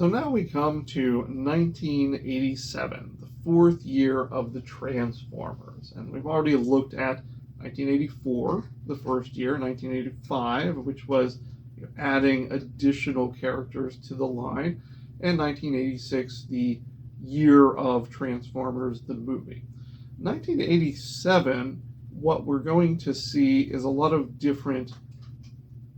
So now we come to 1987, the fourth year of the Transformers. And we've already looked at 1984, the first year, 1985, which was adding additional characters to the line, and 1986, the year of Transformers, the movie. 1987, what we're going to see is a lot of different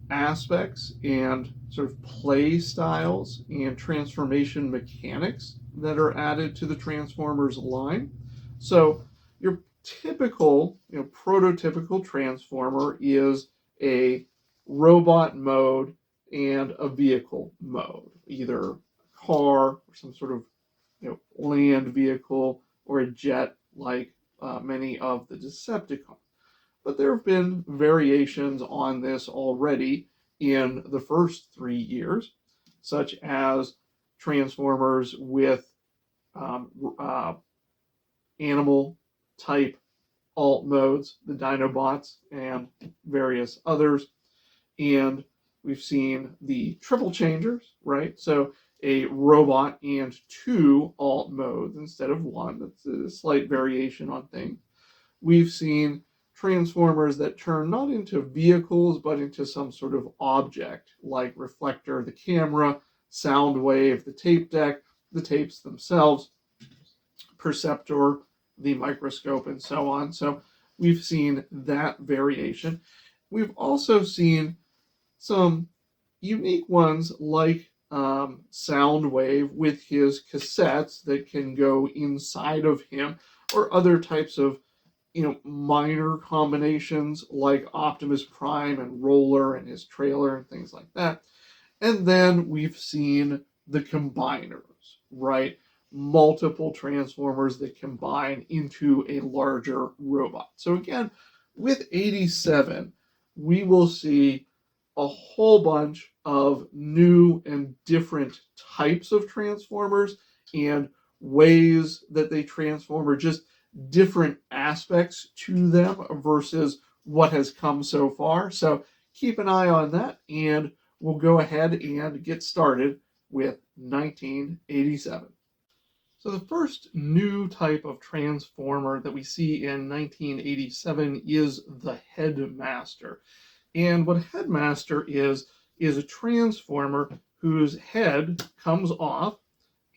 aspects and sort of play styles and transformation mechanics that are added to the Transformers line. So your typical, prototypical Transformer is a robot mode and a vehicle mode, either a car or some sort of land vehicle or a jet like many of the Decepticons. But there have been variations on this already in the first 3 years, such as Transformers with animal type alt modes, the Dinobots, and various others. And we've seen the triple changers, right? So a robot and 2 alt modes instead of 1. That's a slight variation on things. We've seen Transformers that turn not into vehicles, but into some sort of object, like reflector, the camera, sound wave, the tape deck, the tapes themselves, perceptor, the microscope, and so on. So we've seen that variation. We've also seen some unique ones like Soundwave with his cassettes that can go inside of him, or other types of minor combinations like Optimus Prime and Roller and his trailer and things like that. And then we've seen the combiners, right? Multiple Transformers that combine into a larger robot. So again, with 87, we will see a whole bunch of new and different types of Transformers and ways that they transform, or just different aspects to them versus what has come so far. So keep an eye on that, and we'll go ahead and get started with 1987. So the first new type of Transformer that we see in 1987 is the Headmaster. And what a Headmaster is a Transformer whose head comes off,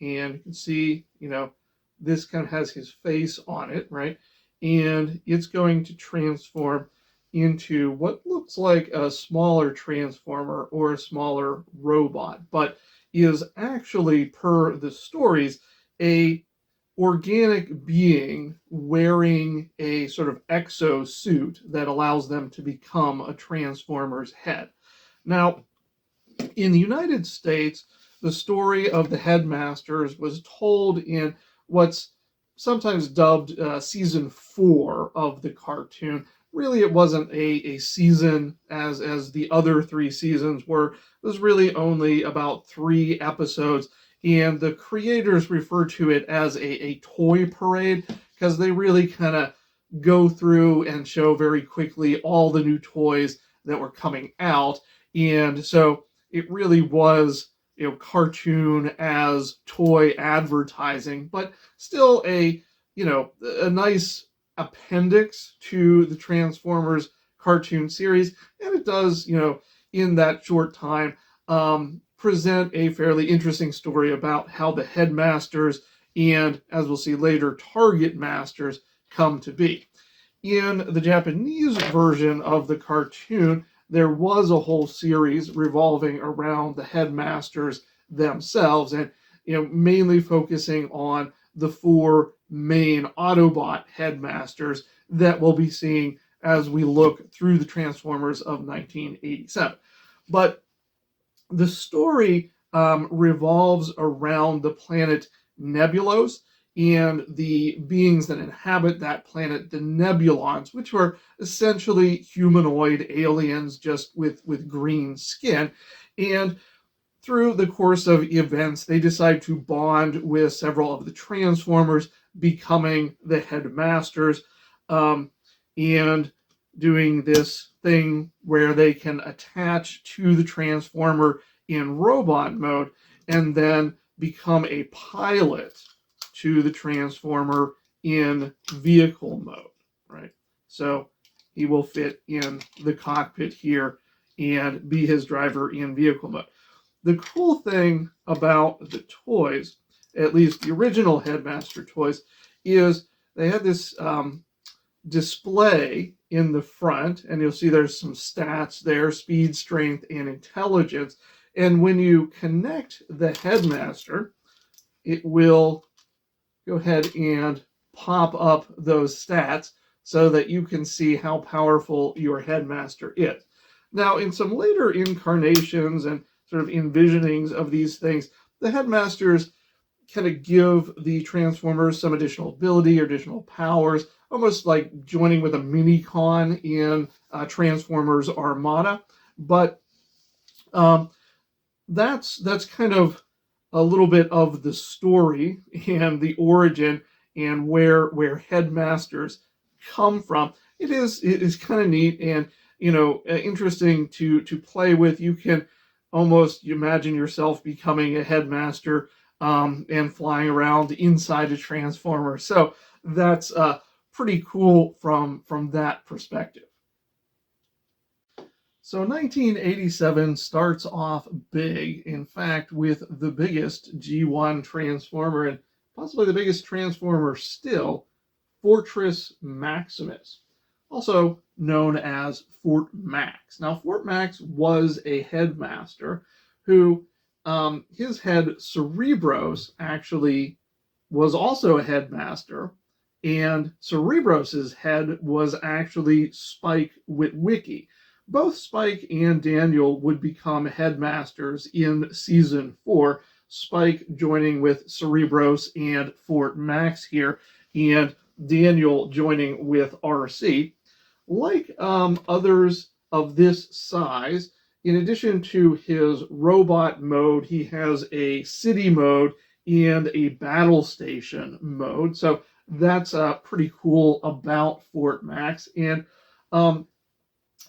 and you can see, this kind of has his face on it, right? And it's going to transform into what looks like a smaller Transformer or a smaller robot, but is actually, per the stories, a organic being wearing a sort of exosuit that allows them to become a Transformer's head. Now, in the United States, the story of the Headmasters was told in what's sometimes dubbed season 4 of the cartoon. Really, it wasn't a season as the other 3 seasons were. It was really only about 3 episodes, and the creators refer to it as a toy parade, because they really kind of go through and show very quickly all the new toys that were coming out. And so it really was cartoon as toy advertising, but still a nice appendix to the Transformers cartoon series. And it does, in that short time, present a fairly interesting story about how the Headmasters and, as we'll see later, Target Masters come to be. In the Japanese version of the cartoon, there was a whole series revolving around the Headmasters themselves, and mainly focusing on the 4 main Autobot Headmasters that we'll be seeing as we look through the Transformers of 1987. But the story revolves around the planet Nebulos and the beings that inhabit that planet, the Nebulons, which were essentially humanoid aliens just with green skin. And through the course of events, they decide to bond with several of the Transformers, becoming the Headmasters, and doing this thing where they can attach to the Transformer in robot mode and then become a pilot to the Transformer in vehicle mode, right? So he will fit in the cockpit here and be his driver in vehicle mode. The cool thing about the toys, at least the original Headmaster toys, is they had this display in the front, and you'll see there's some stats there: speed, strength, and intelligence. And when you connect the Headmaster, it will go ahead and pop up those stats so that you can see how powerful your Headmaster is. Now, in some later incarnations and sort of envisionings of these things, the Headmasters kind of give the Transformers some additional ability or additional powers, almost like joining with a mini-con in Transformers Armada. But that's kind of a little bit of the story and the origin and where Headmasters come from. It is kind of neat and interesting to play with. You can almost imagine yourself becoming a Headmaster and flying around inside a Transformer. So that's pretty cool from that perspective. So 1987 starts off big, in fact, with the biggest G1 Transformer, and possibly the biggest Transformer still, Fortress Maximus, also known as Fort Max. Now, Fort Max was a headmaster who, his head Cerebros actually was also a headmaster, and Cerebros's head was actually Spike Witwicky. Both Spike and Daniel would become headmasters in season 4, Spike joining with Cerebros and Fort Max here, and Daniel joining with RC. Like others of this size, in addition to his robot mode, he has a city mode and a battle station mode. So that's pretty cool about Fort Max. And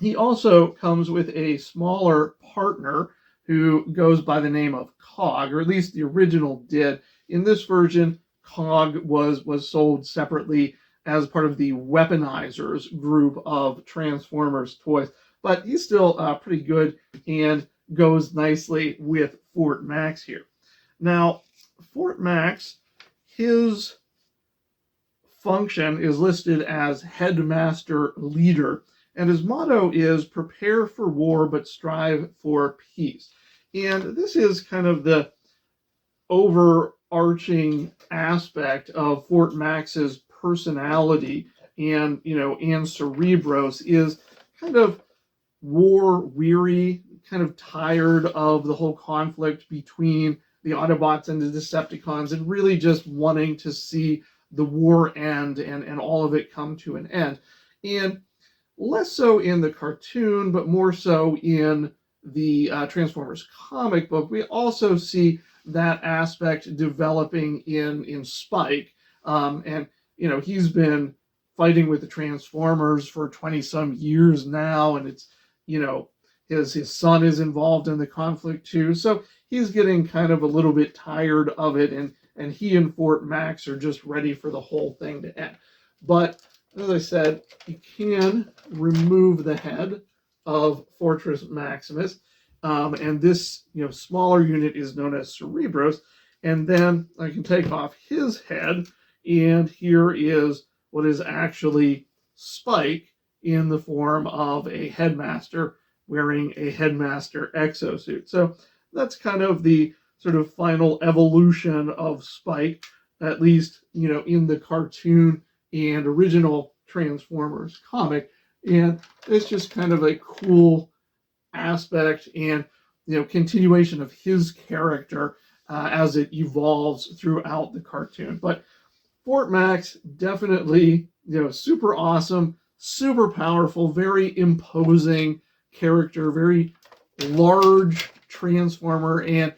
he also comes with a smaller partner who goes by the name of Cog, or at least the original did. In this version, Cog was sold separately as part of the Weaponizers group of Transformers toys, but he's still pretty good and goes nicely with Fort Max here. Now, Fort Max, his function is listed as Headmaster Leader, and his motto is prepare for war but strive for peace. And this is kind of the overarching aspect of Fort Max's personality and Cerebros is kind of war weary, kind of tired of the whole conflict between the Autobots and the Decepticons, and really just wanting to see the war end and all of it come to an end. And less so in the cartoon, but more so in the Transformers comic book, we also see that aspect developing in Spike. And he's been fighting with the Transformers for 20-some years now, and it's, his son is involved in the conflict too. So he's getting kind of a little bit tired of it, and he and Fort Max are just ready for the whole thing to end. But as I said, you can remove the head of Fortress Maximus, and this smaller unit is known as Cerebros, and then I can take off his head, and here is what is actually Spike in the form of a headmaster wearing a headmaster exosuit. So that's kind of the sort of final evolution of Spike, at least in the cartoon and original Transformers comic. And it's just kind of a cool aspect and continuation of his character as it evolves throughout the cartoon. But Fort Max, definitely super awesome, super powerful, very imposing character, very large Transformer, and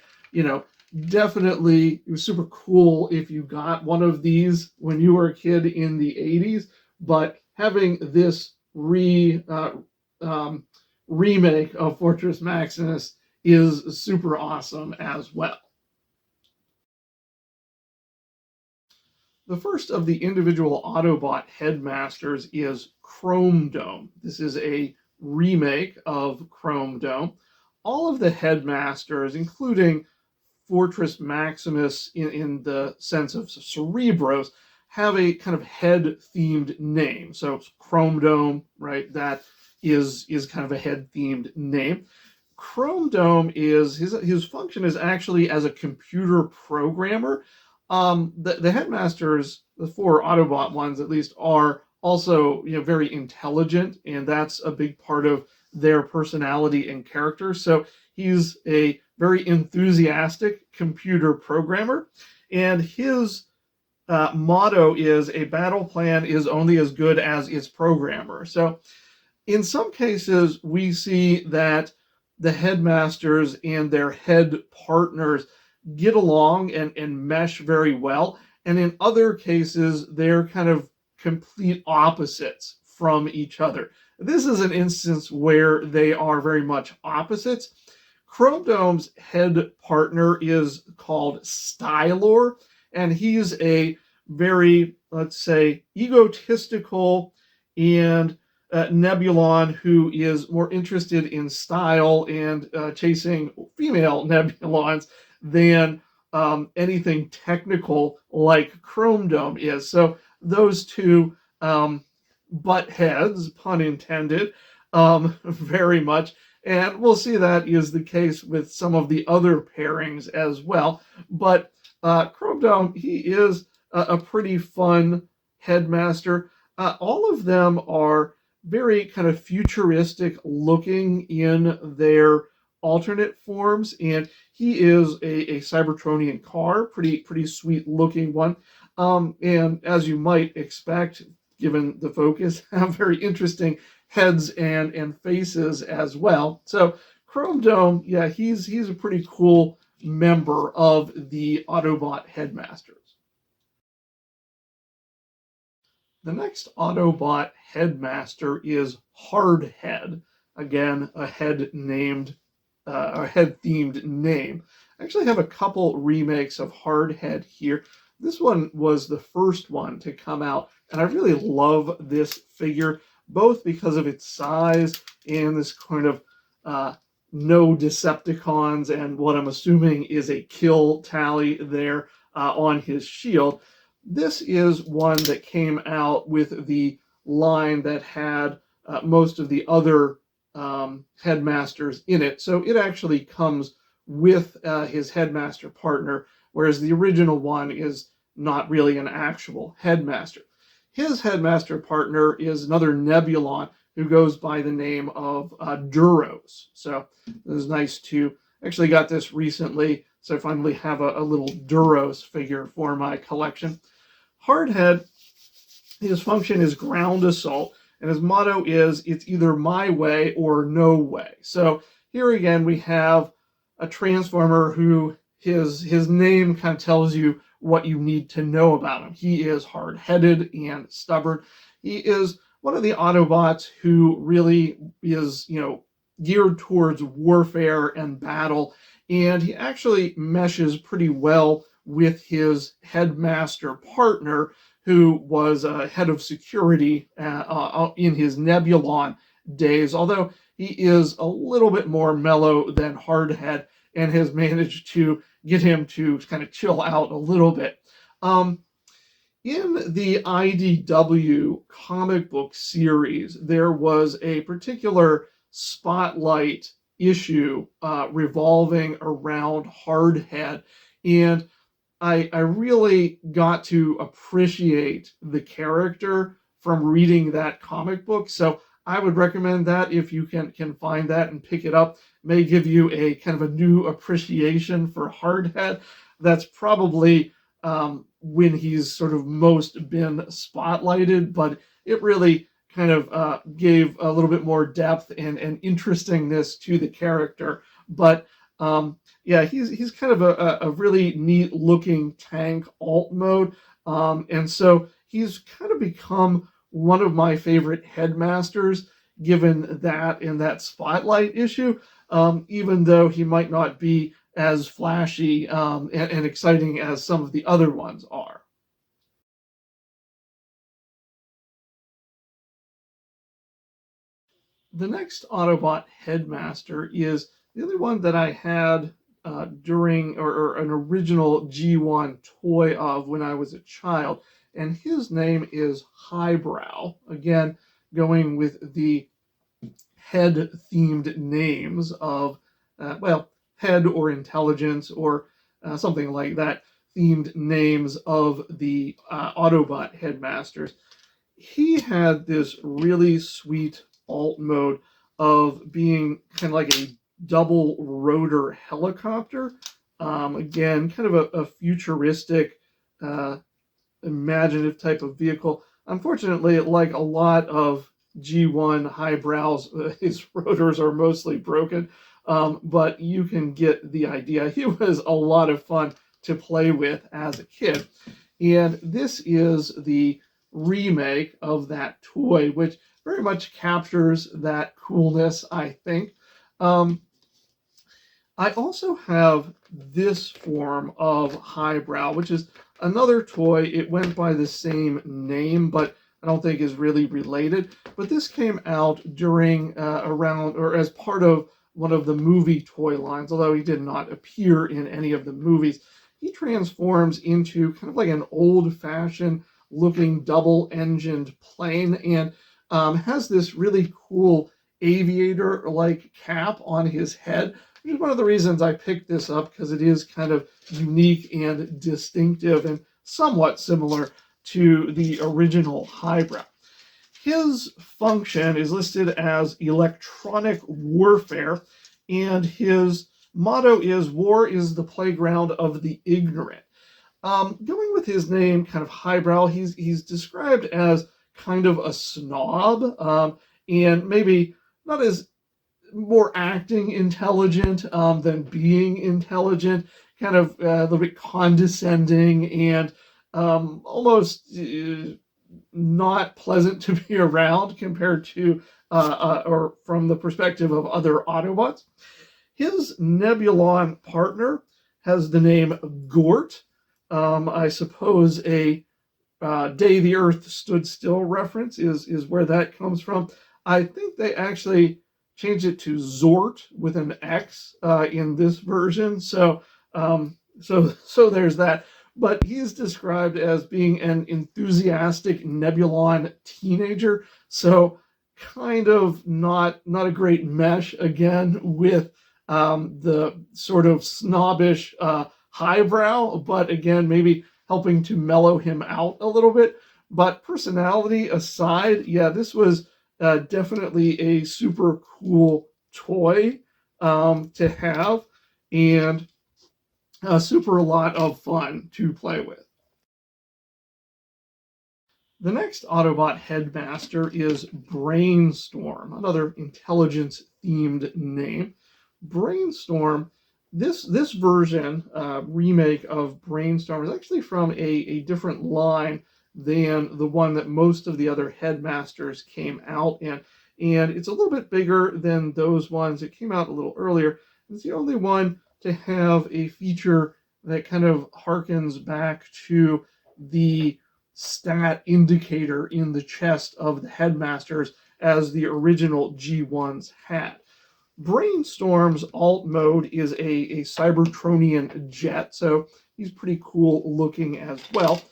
definitely it was super cool if you got one of these when you were a kid in the 80s. But having this remake of Fortress Maximus is super awesome as well. The first of the individual Autobot headmasters is Chrome Dome. This is a remake of Chrome Dome. All of the headmasters, including Fortress Maximus in the sense of Cerebros, have a kind of head-themed name. So Chrome Dome, right? That is kind of a head-themed name. Chrome Dome is his function is actually as a computer programmer. The headmasters, the four Autobot ones at least, are also very intelligent, and that's a big part of their personality and character. So he's a very enthusiastic computer programmer, and his motto is a battle plan is only as good as its programmer. So in some cases, we see that the headmasters and their head partners get along and mesh very well. And in other cases, they're kind of complete opposites from each other. This is an instance where they are very much opposites. Chrome Dome's head partner is called Stylor, and he's a very, let's say, egotistical and Nebulon who is more interested in style and chasing female Nebulons than anything technical like Chrome Dome is. So those two butt heads, pun intended, very much. And we'll see that is the case with some of the other pairings as well. But Chrome Dome, he is a pretty fun headmaster. All of them are very kind of futuristic looking in their alternate forms, and he is a Cybertronian car, pretty sweet looking one. And as you might expect, given the focus, have very interesting heads and faces as well. So Chrome Dome, yeah, he's a pretty cool member of the Autobot headmasters. The next Autobot headmaster is Hardhead. Again, a head-themed name. I actually have a couple remakes of Hardhead here. This one was the first one to come out, and I really love this figure, both because of its size and this kind of no Decepticons and what I'm assuming is a kill tally there on his shield. This is one that came out with the line that had most of the other headmasters in it. So it actually comes with his headmaster partner, whereas the original one is not really an actual headmaster. His headmaster partner is another Nebulon who goes by the name of Duros. So it was nice to actually got this recently, so I finally have a little Duros figure for my collection. Hardhead, his function is ground assault, and his motto is, it's either my way or no way. So here again, we have a Transformer who his name kind of tells you what you need to know about him. He is hard-headed and stubborn. He is one of the Autobots who really is, geared towards warfare and battle, and he actually meshes pretty well with his headmaster partner, who was head of security in his Nebulon days, although he is a little bit more mellow than Hardhead and has managed to get him to kind of chill out a little bit. In the IDW comic book series, there was a particular spotlight issue revolving around Hardhead, and I really got to appreciate the character from reading that comic book. So I would recommend that if you can find that and pick it up. It may give you a kind of a new appreciation for Hardhead. That's probably when he's sort of most been spotlighted, but it really kind of gave a little bit more depth and interestingness to the character. But yeah, he's kind of a really neat looking tank alt mode, and so he's kind of become one of my favorite headmasters, given that in that spotlight issue, even though he might not be as flashy and exciting as some of the other ones are. The next Autobot headmaster is the only one that I had during or an original G1 toy of when I was a child, and his name is Highbrow. Again, going with the head themed names of, head or intelligence or something like that, themed names of the Autobot headmasters. He had this really sweet alt mode of being kind of like a double rotor helicopter. Again, kind of a futuristic, uh, imaginative type of vehicle. Unfortunately, like a lot of G1 highbrows, his rotors are mostly broken, but you can get the idea. He was a lot of fun to play with as a kid. And this is the remake of that toy, which very much captures that coolness, I think. Um, I also have this form of highbrow, which is another toy. It went by the same name, but I don't think is really related. But this came out during around or as part of one of the movie toy lines, although he did not appear in any of the movies. He transforms into kind of like an old-fashioned looking double-engined plane and has this really cool aviator-like cap on his head, which is one of the reasons I picked this up because it is kind of unique and distinctive and somewhat similar to the original highbrow. His function is listed as electronic warfare, and his motto is war is the playground of the ignorant. Going with his name, kind of highbrow, he's described as kind of a snob, and maybe not as more acting intelligent than being intelligent, kind of a little bit condescending and almost not pleasant to be around compared to or from the perspective of other Autobots. His Nebulon partner has the name Gort. I suppose a Day the Earth Stood Still reference is where that comes from. I think they actually changed it to Zort with an X in this version. So there's that. But he's described as being an enthusiastic Nebulon teenager. So kind of not a great mesh again with the sort of snobbish highbrow, but again maybe helping to mellow him out a little bit. But personality aside, yeah, this was definitely a super cool toy to have and a super lot of fun to play with. The next Autobot headmaster is Brainstorm, another intelligence themed name. Brainstorm, this version, remake of Brainstorm, is actually from a different line than the one that most of the other headmasters came out in. And it's a little bit bigger than those ones. It came out a little earlier. It's the only one to have a feature that kind of harkens back to the stat indicator in the chest of the headmasters as the original G1s had. Brainstorm's alt mode is a Cybertronian jet, so he's pretty cool looking as well.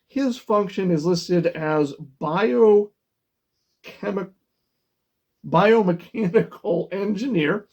His function is listed as biomechanical engineer,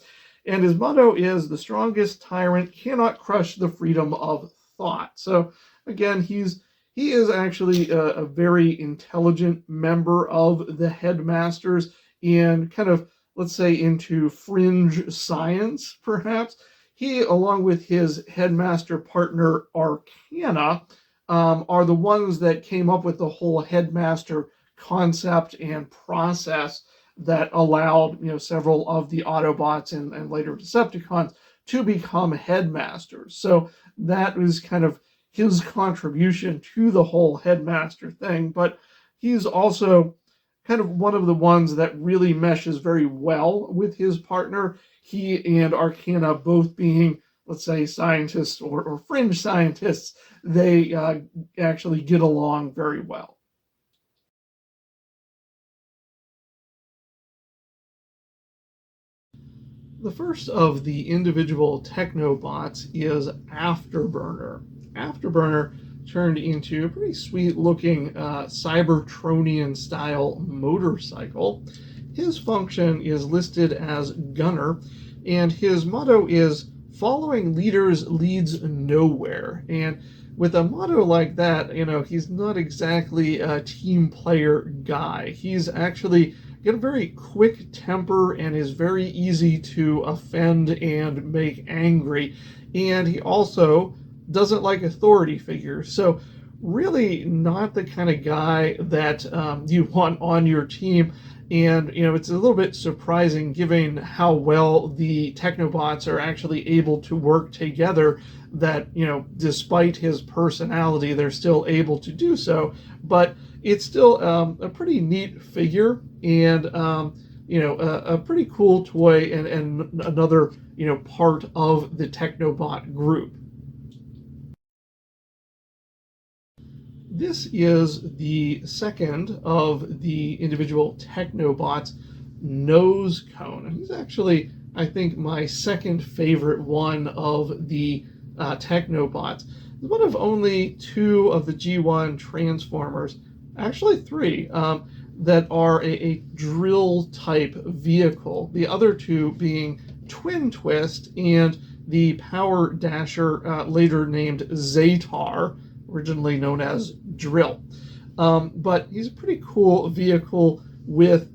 and his motto is the strongest tyrant cannot crush the freedom of thought. So again, he is actually a very intelligent member of the headmasters and kind of, let's say, into fringe science, perhaps. He, along with his headmaster partner Arcana, are the ones that came up with the whole headmaster concept and process that allowed several of the Autobots and later Decepticons to become headmasters. So that was kind of his contribution to the whole headmaster thing. But he's also kind of one of the ones that really meshes very well with his partner. He and Arcana both being, let's say, scientists or fringe scientists, they actually get along very well. The first of the individual Technobots is Afterburner. Afterburner turned into a pretty sweet looking Cybertronian style motorcycle. His function is listed as Gunner, and his motto is following leaders leads nowhere. And with a motto like that, he's not exactly a team player guy. He's actually got a very quick temper and is very easy to offend and make angry. And he also doesn't like authority figures. So, really, not the kind of guy that you want on your team. And, it's a little bit surprising given how well the Technobots are actually able to work together that, despite his personality, they're still able to do so. But it's still a pretty neat figure and, a pretty cool toy and another, part of the Technobot group. This is the second of the individual Technobots, Nose Cone. He's actually, I think, my second favorite one of the Technobots. He's one of only two of the G1 Transformers, actually three, that are a drill type vehicle. The other two being Twin Twist and the Power Dasher, later named Zatar, originally known as Drill. But he's a pretty cool vehicle with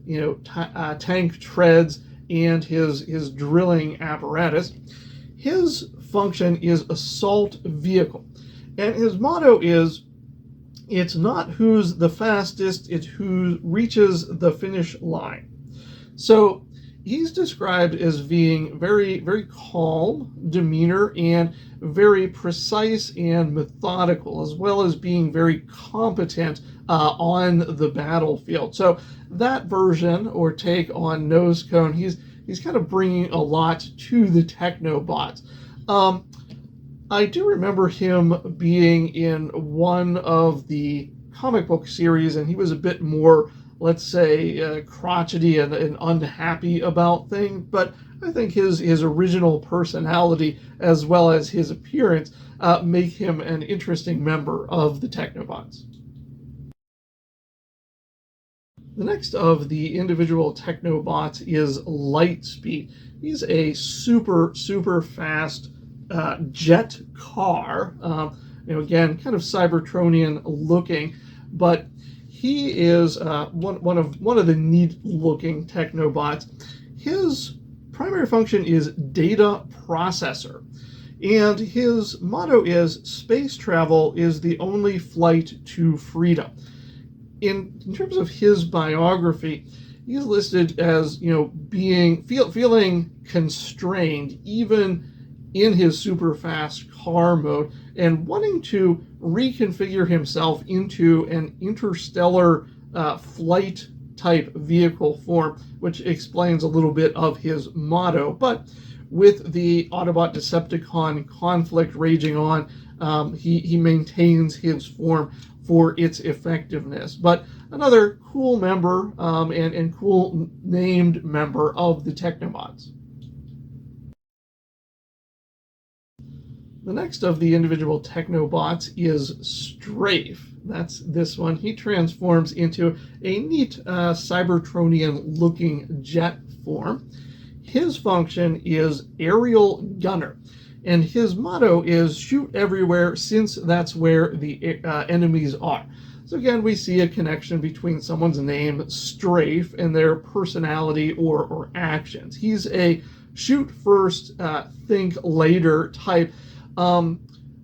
tank treads and his drilling apparatus. His function is assault vehicle, and his motto is, it's not who's the fastest, it's who reaches the finish line. So he's described as being very, very calm demeanor and very precise and methodical, as well as being very competent on the battlefield. So that version or take on Nose Cone, he's kind of bringing a lot to the Technobots. I do remember him being in one of the comic book series, and he was a bit more, let's say, crotchety and unhappy about things. But I think his original personality, as well as his appearance, make him an interesting member of the Technobots. The next of the individual Technobots is Lightspeed. He's a super, super fast jet car. Again, kind of Cybertronian looking, but he is one of the neat looking Technobots. His primary function is data processor, and his motto is space travel is the only flight to freedom. In terms of his biography, he's listed as feeling constrained even in his super fast car mode and wanting to reconfigure himself into an interstellar flight type vehicle form, which explains a little bit of his motto. But with the Autobot Decepticon conflict raging on, he maintains his form for its effectiveness. But another cool member and cool named member of the Technobots. The next of the individual Technobots is Strafe. That's this one. He transforms into a neat Cybertronian-looking jet form. His function is aerial gunner, and his motto is shoot everywhere since that's where the enemies are. So again, we see a connection between someone's name, Strafe, and their personality or actions. He's a shoot first, think later type.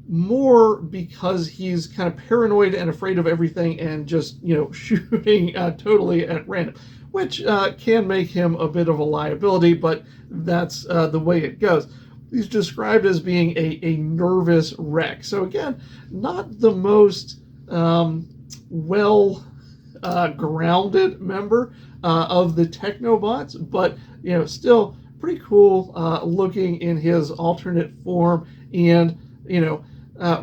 More because he's kind of paranoid and afraid of everything and just, shooting totally at random, which can make him a bit of a liability, but that's the way it goes. He's described as being a nervous wreck. So again, not the most grounded member of the Technobots, but, still pretty cool looking in his alternate form, and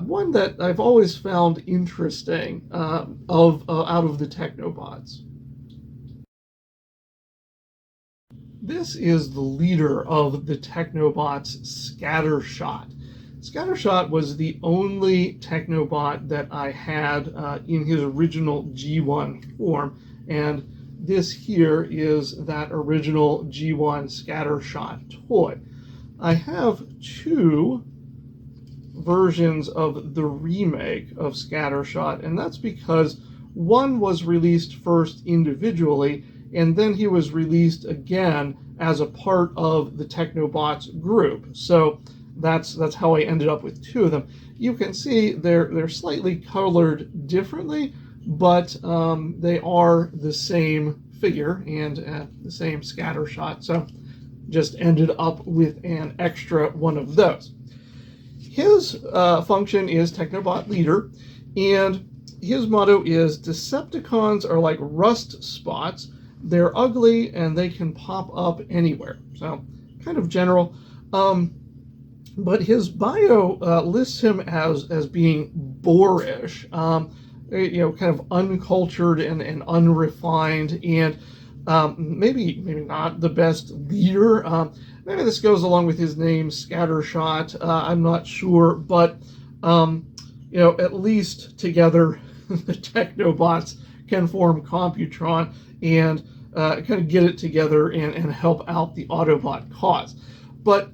one that I've always found interesting out of the Technobots. This is the leader of the Technobots, Scattershot. Scattershot was the only Technobot that I had in his original G1 form, and this here is that original G1 Scattershot toy. I have two versions of the remake of Scattershot, and that's because one was released first individually, and then he was released again as a part of the Technobots group. So that's how I ended up with two of them. You can see they're slightly colored differently, but they are the same figure and the same Scattershot. So just ended up with an extra one of those. His function is Technobot leader, and his motto is Decepticons are like rust spots. They're ugly and they can pop up anywhere. So kind of general. But his bio lists him as being boorish, kind of uncultured and unrefined, and maybe not the best leader. Maybe this goes along with his name, Scattershot. I'm not sure, but at least together, the Technobots can form Computron and kind of get it together and help out the Autobot cause. But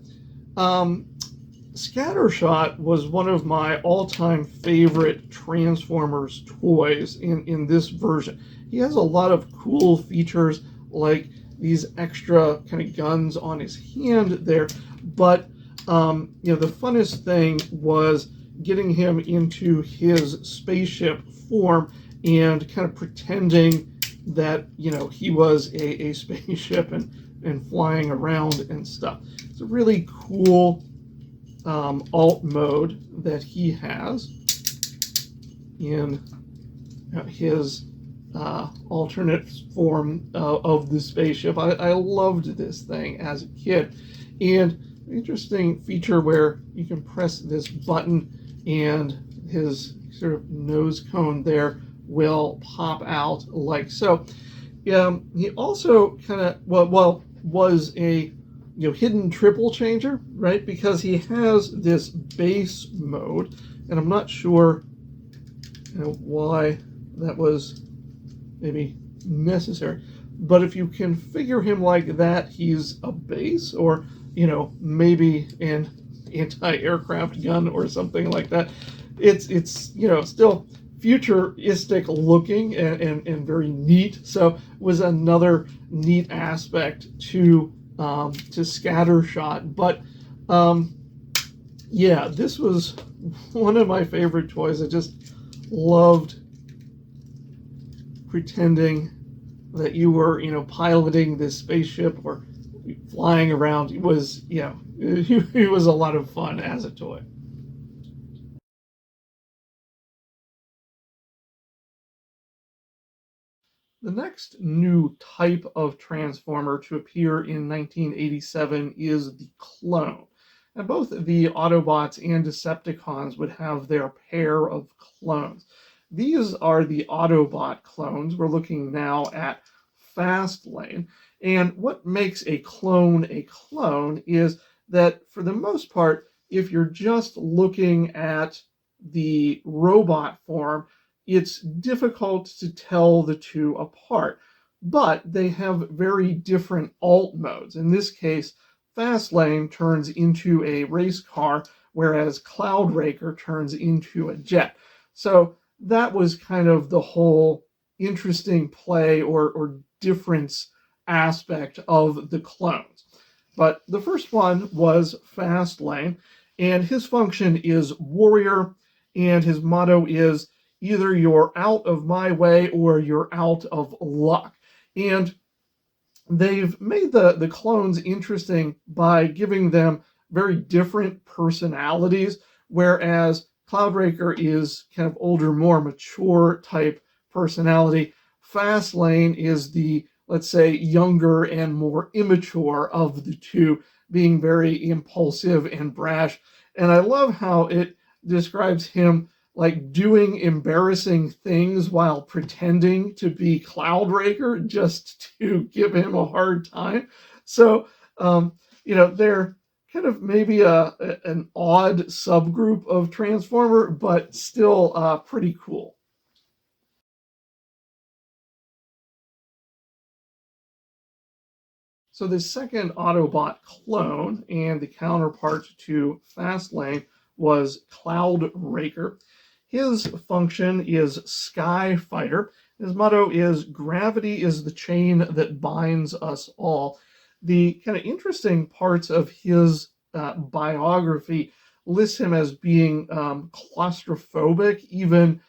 Scattershot was one of my all-time favorite Transformers toys in this version. He has a lot of cool features like these extra kind of guns on his hand there, but the funnest thing was getting him into his spaceship form and kind of pretending that he was a spaceship and flying around and stuff. It's a really cool alt mode that he has in his alternate form of the spaceship. I loved this thing as a kid, and an interesting feature where you can press this button and his sort of nose cone there will pop out like so. He also kind of was a hidden triple changer, right? Because he has this base mode, and I'm not sure why that was maybe necessary. But if you configure him like that, he's a base, or maybe an anti-aircraft gun or something like that. It's still futuristic looking and very neat. So was another neat aspect to Scattershot. But this was one of my favorite toys. I just loved pretending that you were piloting this spaceship or flying around. It was it was a lot of fun as a toy. The next new type of Transformer to appear in 1987 is the clone. And both the Autobots and Decepticons would have their pair of clones. These are the Autobot clones. We're looking now at Fastlane. And what makes a clone is that, for the most part, if you're just looking at the robot form, it's difficult to tell the two apart, but they have very different alt modes. In this case, Fastlane turns into a race car, whereas Cloudraker turns into a jet. So that was kind of the whole interesting play or difference aspect of the clones. But the first one was Fastlane, and his function is warrior, and his motto is either you're out of my way or you're out of luck. And they've made the clones interesting by giving them very different personalities, whereas Cloudraker is kind of older, more mature type personality. Fastlane is the, let's say, younger and more immature of the two, being very impulsive and brash. And I love how it describes him like doing embarrassing things while pretending to be Cloudraker just to give him a hard time. So, they're kind of maybe an odd subgroup of Transformer, but still pretty cool. So the second Autobot clone and the counterpart to Fastlane was Cloud Raker. His function is Sky Fighter. His motto is "Gravity is the chain that binds us all." The kind of interesting parts of his biography list him as being claustrophobic. Even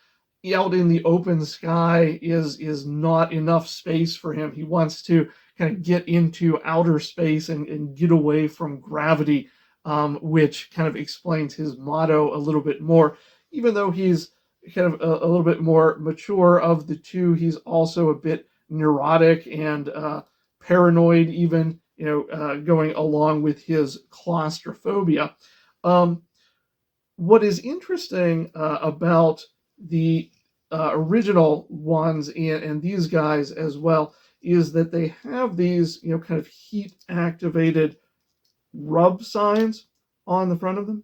out in the open sky is not enough space for him. He wants to kind of get into outer space and get away from gravity, which kind of explains his motto a little bit more. Even though he's kind of a little bit more mature of the two, he's also a bit neurotic and paranoid, even going along with his claustrophobia. Um, what is interesting about the original ones and these guys as well is that they have these, kind of heat activated rub signs on the front of them.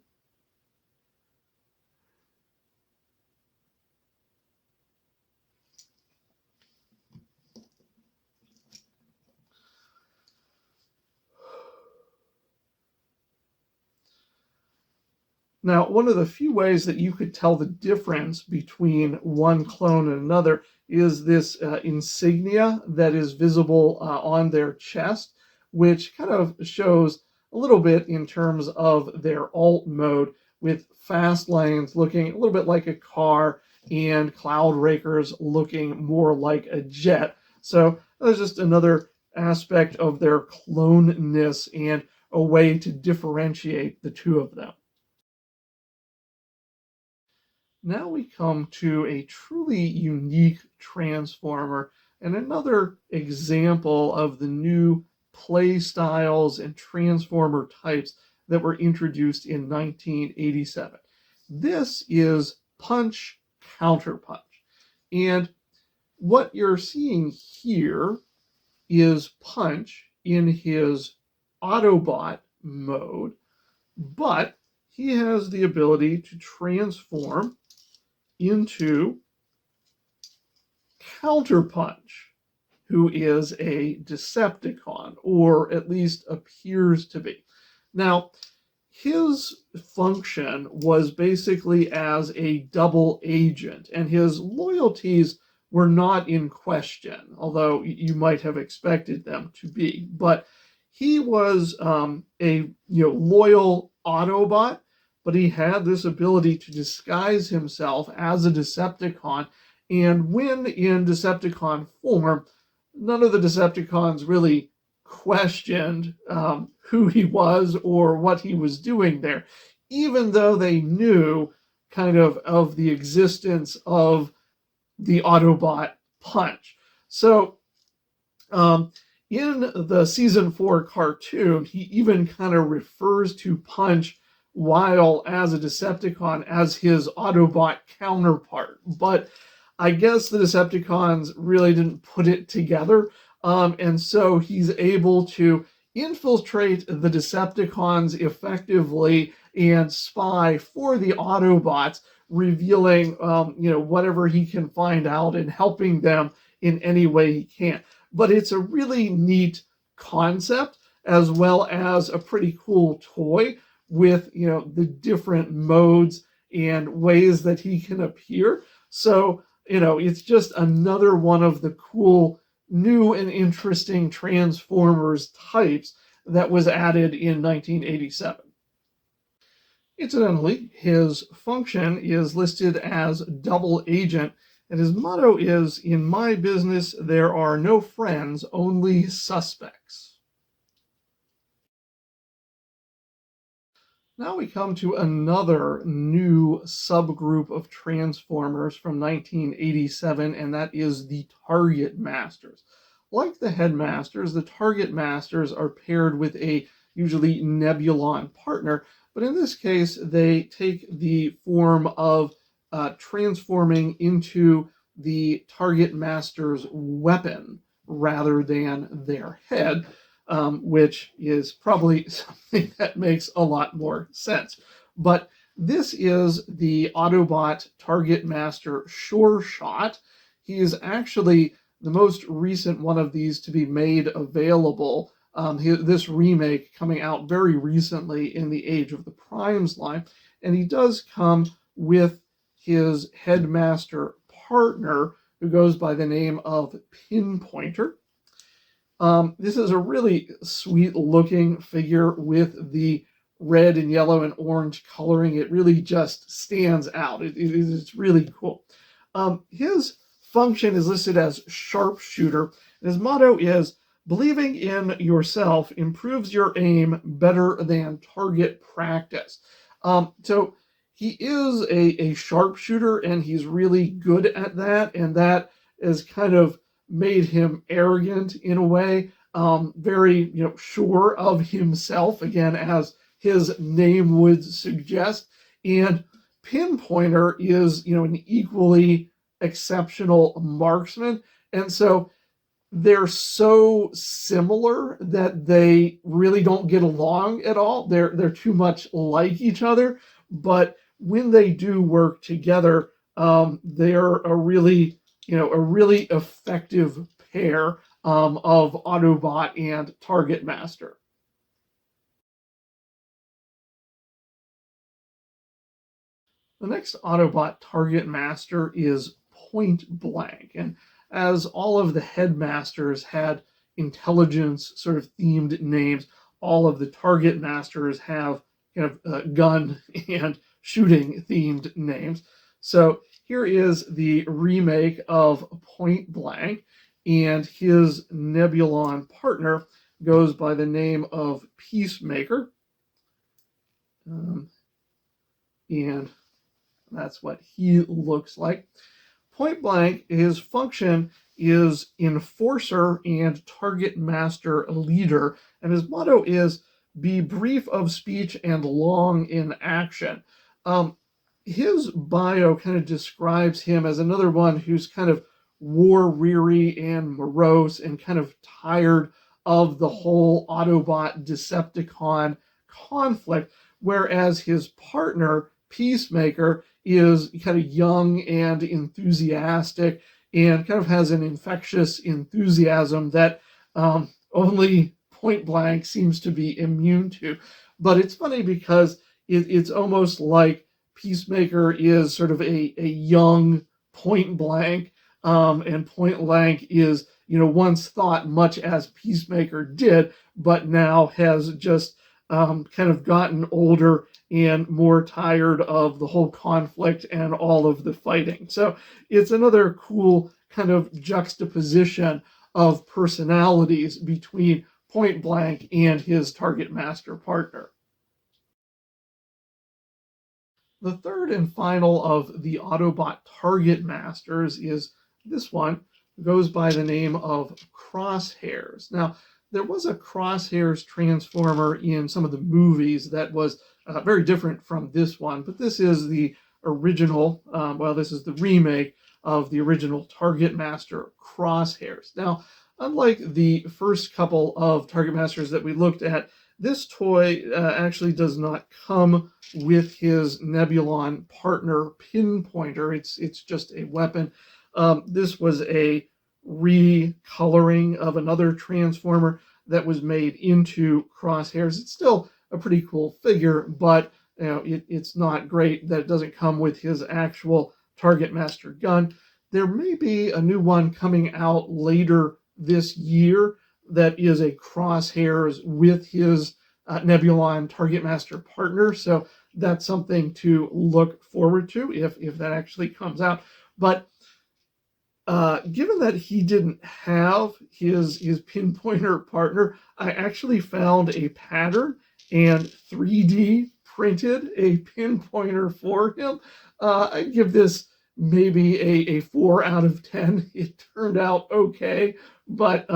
Now, one of the few ways that you could tell the difference between one clone and another is this insignia that is visible on their chest, which kind of shows a little bit in terms of their alt mode, with fast lanes looking a little bit like a car and cloud rakers looking more like a jet. So that's just another aspect of their cloneness and a way to differentiate the two of them. Now we come to a truly unique transformer and another example of the new play styles and transformer types that were introduced in 1987. This is Punch Counterpunch. And what you're seeing here is Punch in his Autobot mode, but he has the ability to transform into Counterpunch, who is a Decepticon, or at least appears to be. Now, his function was basically as a double agent, and his loyalties were not in question, although you might have expected them to be. But he was a loyal Autobot, but he had this ability to disguise himself as a Decepticon. And when in Decepticon form, none of the Decepticons really questioned who he was or what he was doing there, even though they knew kind of the existence of the Autobot Punch. So in the season 4 cartoon, he even kind of refers to Punch while as a Decepticon as his Autobot counterpart. But I guess the Decepticons really didn't put it together. And so he's able to infiltrate the Decepticons effectively and spy for the Autobots, revealing, whatever he can find out and helping them in any way he can. But it's a really neat concept as well as a pretty cool toy with, the different modes and ways that he can appear. So, it's just another one of the cool new and interesting Transformers types that was added in 1987. Incidentally, his function is listed as double agent, and his motto is, "In my business, there are no friends, only suspects." Now we come to another new subgroup of Transformers from 1987, and that is the Target Masters. Like the Headmasters, the Target Masters are paired with a usually Nebulon partner, but in this case, they take the form of transforming into the Target Master's weapon rather than their head. which is probably something that makes a lot more sense. But this is the Autobot Target Master Sure Shot. He is actually the most recent one of these to be made available. This remake coming out very recently in the Age of the Primes line, and he does come with his headmaster partner who goes by the name of Pinpointer. This is a really sweet looking figure with the red and yellow and orange coloring. It really just stands out. It's really cool. His function is listed as sharpshooter. And his motto is believing in yourself improves your aim better than target practice. So he is a sharpshooter and he's really good at that. And that is kind of made him arrogant in a way, very sure of himself, again, as his name would suggest. And Pinpointer is an equally exceptional marksman, and so they're so similar that they really don't get along at all. They're too much like each other, but when they do work together, they're a really effective pair of Autobot and Target Master. The next Autobot Target Master is Point Blank, and as all of the headmasters had intelligence sort of themed names, all of the Target Masters have kind of gun and shooting themed names. So here is the remake of Point Blank, and his Nebulon partner goes by the name of Peacemaker. And that's what he looks like. Point Blank, his function is enforcer and target master leader, and his motto is be brief of speech and long in action. His bio kind of describes him as another one who's kind of war-weary and morose and kind of tired of the whole Autobot Decepticon conflict, whereas his partner, Peacemaker, is kind of young and enthusiastic and kind of has an infectious enthusiasm that only Point Blank seems to be immune to. But it's funny because it's almost like Peacemaker is sort of a young Point Blank, and Point Blank is, once thought much as Peacemaker did, but now has just kind of gotten older and more tired of the whole conflict and all of the fighting. So it's another cool kind of juxtaposition of personalities between Point Blank and his Target Master partner. The third and final of the Autobot Target Masters is this one, goes by the name of Crosshairs. Now, there was a Crosshairs Transformer in some of the movies that was very different from this one, but this is the original, this is the remake of the original Target Master Crosshairs. Now, unlike the first couple of Target Masters that we looked at, this toy actually does not come with his Nebulon partner Pinpointer. It's just a weapon. This was a recoloring of another Transformer that was made into Crosshairs. It's still a pretty cool figure, but it's not great that it doesn't come with his actual Target Master gun. There may be a new one coming out later this year that is a Crosshairs with his Nebulon Target Master partner, so that's something to look forward to if that actually comes out. But given that he didn't have his Pinpointer partner, I actually found a pattern and 3D printed a Pinpointer for him. I give this maybe a 4 out of 10. It turned out okay, but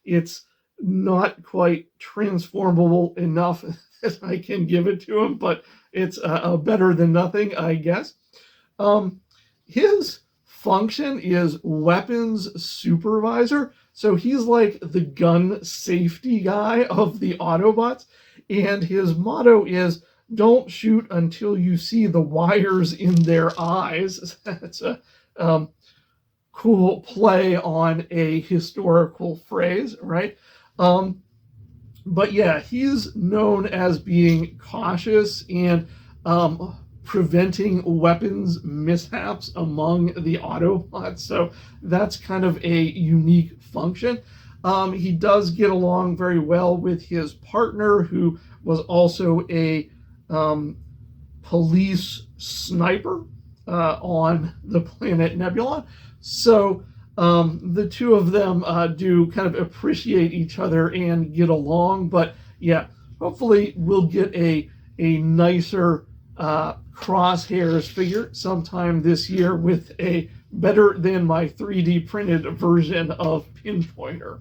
it's not quite transformable enough that I can give it to him, but it's better than nothing, I guess. His function is weapons supervisor. So he's like the gun safety guy of the Autobots, and his motto is "Don't shoot until you see the wires in their eyes." That's a cool play on a historical phrase, right? Um, but yeah, he's known as being cautious and preventing weapons mishaps among the Autobots. So that's kind of a unique function. He does get along very well with his partner, who was also a police sniper on the planet Nebula. So the two of them do kind of appreciate each other and get along. But yeah, hopefully we'll get a nicer Crosshairs figure sometime this year with a better than my 3D printed version of Pinpointer.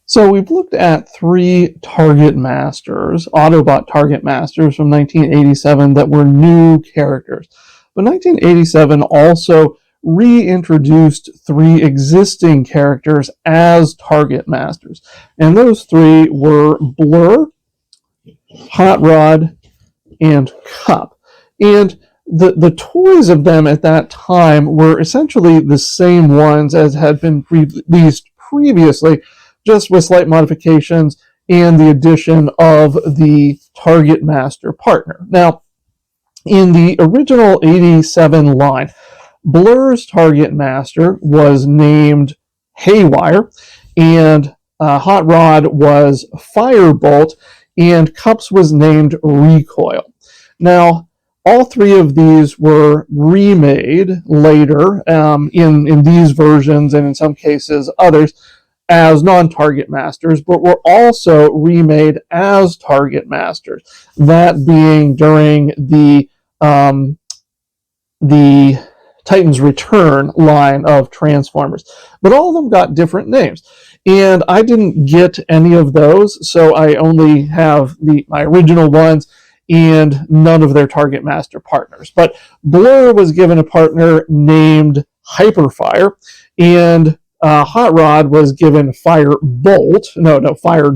So we've looked at 3 Target Masters, Autobot Target Masters from 1987 that were new characters. But 1987 also reintroduced 3 existing characters as Target Masters. And those 3 were Blur, Hot Rod, and Cup. And the toys of them at that time were essentially the same ones as had been released previously, just with slight modifications and the addition of the Target Master partner. Now, in the original 87 line, Blur's Target Master was named Haywire, and Hot Rod was Firebolt, and Cups was named Recoil. Now, all 3 of these were remade later in these versions, and in some cases others, as non-Target Masters, but were also remade as Target Masters. That being during the Titans Return line of Transformers. But all of them got different names. And I didn't get any of those, so I only have my original ones and none of their Target Master partners. But Blur was given a partner named Hyperfire, and Hot Rod was given Fire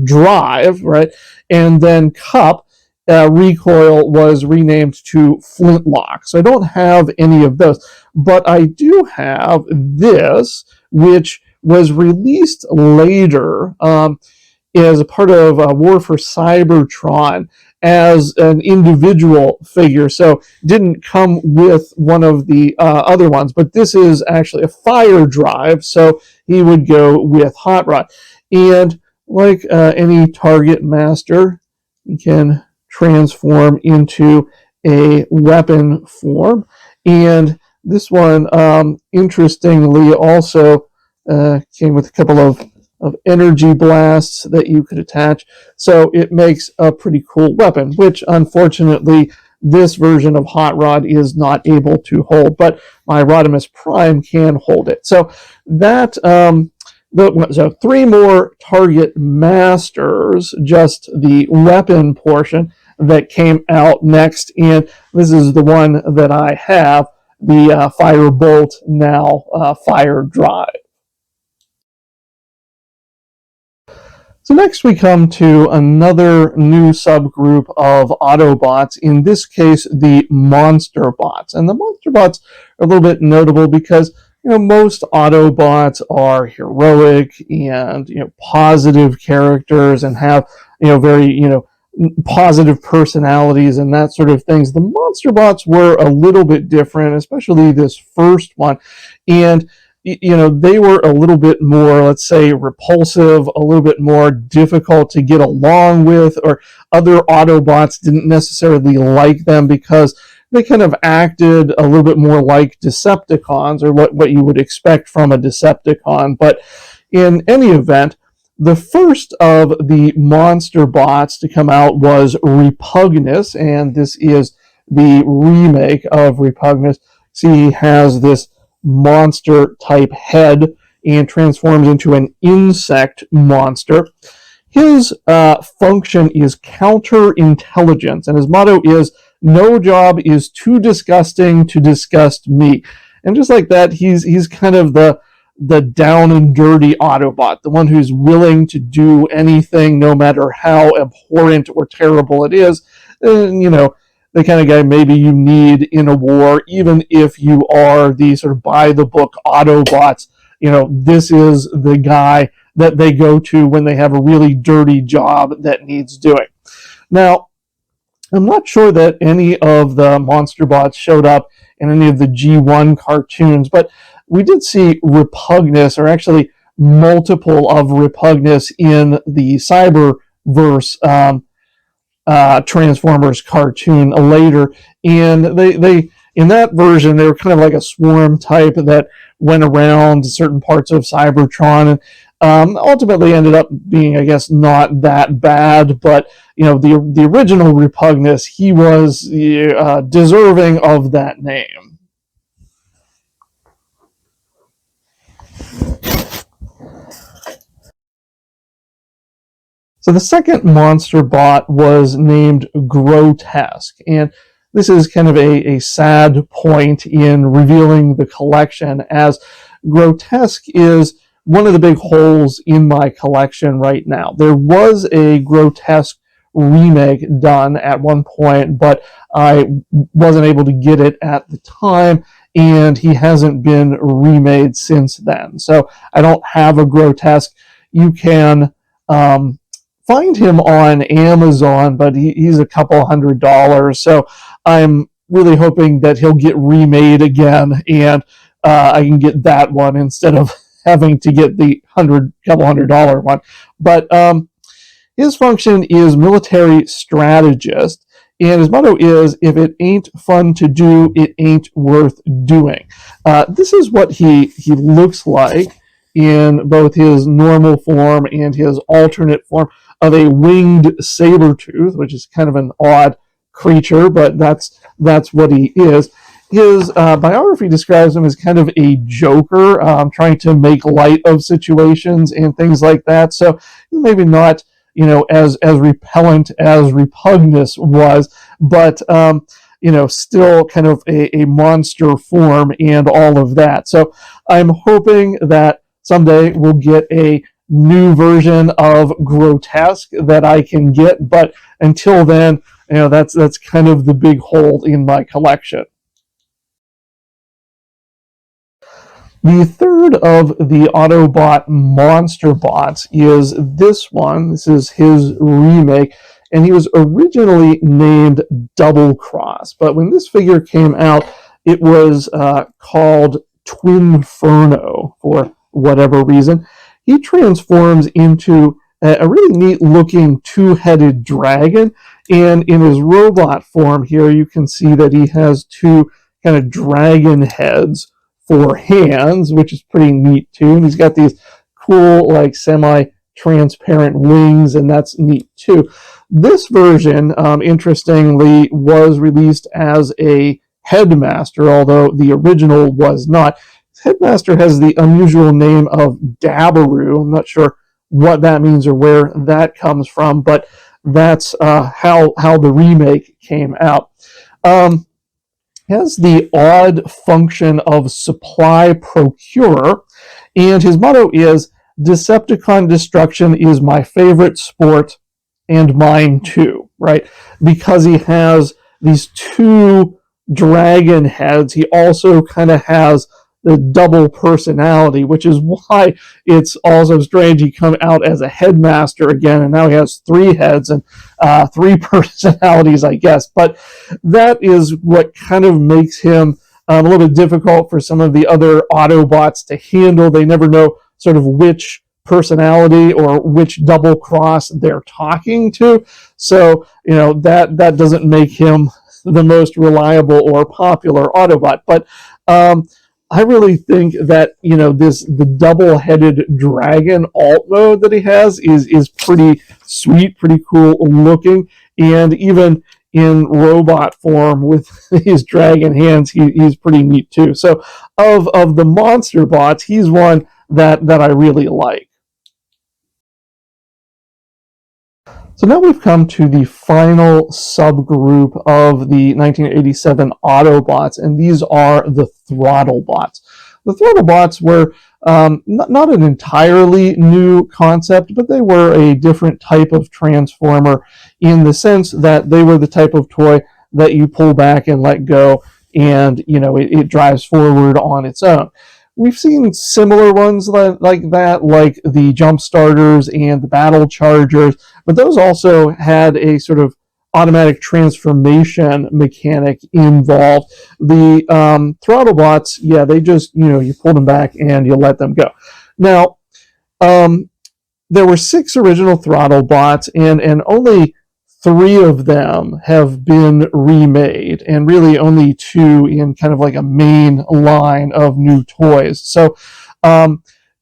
Drive, right? And then Cup, Recoil, was renamed to Flintlock. So I don't have any of those, but I do have this, which was released later as a part of War for Cybertron as an individual figure, so didn't come with one of the other ones, but this is actually a Fire Drive, so he would go with Hot Rod. And like any Target Master, he can transform into a weapon form. And this one, interestingly, also came with a couple of energy blasts that you could attach. So it makes a pretty cool weapon, which unfortunately this version of Hot Rod is not able to hold, but my Rodimus Prime can hold it. So that so 3 more Target Masters, just the weapon portion that came out next, and this is the one that I have, the Firebolt, now Fire Drive. So next we come to another new subgroup of Autobots, in this case the Monster Bots. And the Monster Bots are a little bit notable because most Autobots are heroic and positive characters and have very positive personalities and that sort of things. The Monster Bots were a little bit different, especially this first one, and they were a little bit more, let's say, repulsive, a little bit more difficult to get along with, or other Autobots didn't necessarily like them because they kind of acted a little bit more like Decepticons, or what you would expect from a Decepticon. But in any event, the first of the Monster Bots to come out was Repugnus, and this is the remake of Repugnus. See, he has this monster type head and transforms into an insect monster. His function is counterintelligence, and his motto is, "No job is too disgusting to disgust me." And just like that, he's kind of the down and dirty Autobot, the one who's willing to do anything, no matter how abhorrent or terrible it is. And, the kind of guy maybe you need in a war, even if you are the sort of by the book Autobots. This is the guy that they go to when they have a really dirty job that needs doing. Now, I'm not sure that any of the monster bots showed up in any of the G1 cartoons, but we did see Repugnus, or actually multiple of Repugnus, in the Cyberverse Transformers cartoon later. And they in that version, they were kind of like a swarm type that went around certain parts of Cybertron, and ultimately ended up being, I guess, not that bad. But the original Repugnus, he was deserving of that name. So the second monster bot was named Grotesque, and this is kind of a sad point in revealing the collection, as Grotesque is one of the big holes in my collection right now. There was a Grotesque remake done at one point, but I wasn't able to get it at the time, and he hasn't been remade since then. So I don't have a Grotesque. You can find him on Amazon, but he's a couple $100. So I'm really hoping that he'll get remade again, and I can get that one instead of having to get the couple $100 one. But his function is military strategist, and his motto is, if it ain't fun to do, it ain't worth doing. This is what he looks like in both his normal form and his alternate form of a winged saber tooth, which is kind of an odd creature, but that's what he is. His biography describes him as kind of a joker, trying to make light of situations and things like that. So maybe not, as repellent as Repugnus was, but still kind of a monster form and all of that. So I'm hoping that someday we'll get a new version of Grotesque that I can get, but until then, that's kind of the big hole in my collection. The third of the Autobot monster bots is this one. This is his remake, and he was originally named Double Cross, but when this figure came out, it was called Twinferno for whatever reason. He transforms into a really neat looking two-headed dragon, and in his robot form here, you can see that he has two kind of dragon heads for hands, which is pretty neat too. And he's got these cool, like, semi-transparent wings, and that's neat too. This version, interestingly, was released as a Headmaster, although the original was not. Headmaster has the unusual name of Dabaroo. I'm not sure what that means or where that comes from, but that's how the remake came out. Has the odd function of supply procurer, and his motto is, Decepticon destruction is my favorite sport, and mine too, right? Because he has these two dragon heads, he also kind of has the double personality, which is why it's also strange he come out as a headmaster again, and now he has three heads and three personalities, I guess. But that is what kind of makes him a little bit difficult for some of the other Autobots to handle. They never know sort of which personality or which double cross they're talking to. So, that doesn't make him the most reliable or popular Autobot. But I really think that the double-headed dragon alt mode that he has is pretty sweet, pretty cool looking, and even in robot form with his dragon hands, he's pretty neat too. So of the monster bots, he's one that I really like. So now we've come to the final subgroup of the 1987 Autobots, and these are the Throttlebots. The Throttlebots were not an entirely new concept, but they were a different type of transformer in the sense that they were the type of toy that you pull back and let go, and it drives forward on its own. We've seen similar ones like that, like the Jump Starters and the Battle Chargers, but those also had a sort of automatic transformation mechanic involved. The Throttlebots, yeah, they just, you pull them back and you let them go. Now, there were 6 original Throttlebots, and only 3 of them have been remade, and really only 2 in kind of like a main line of new toys. So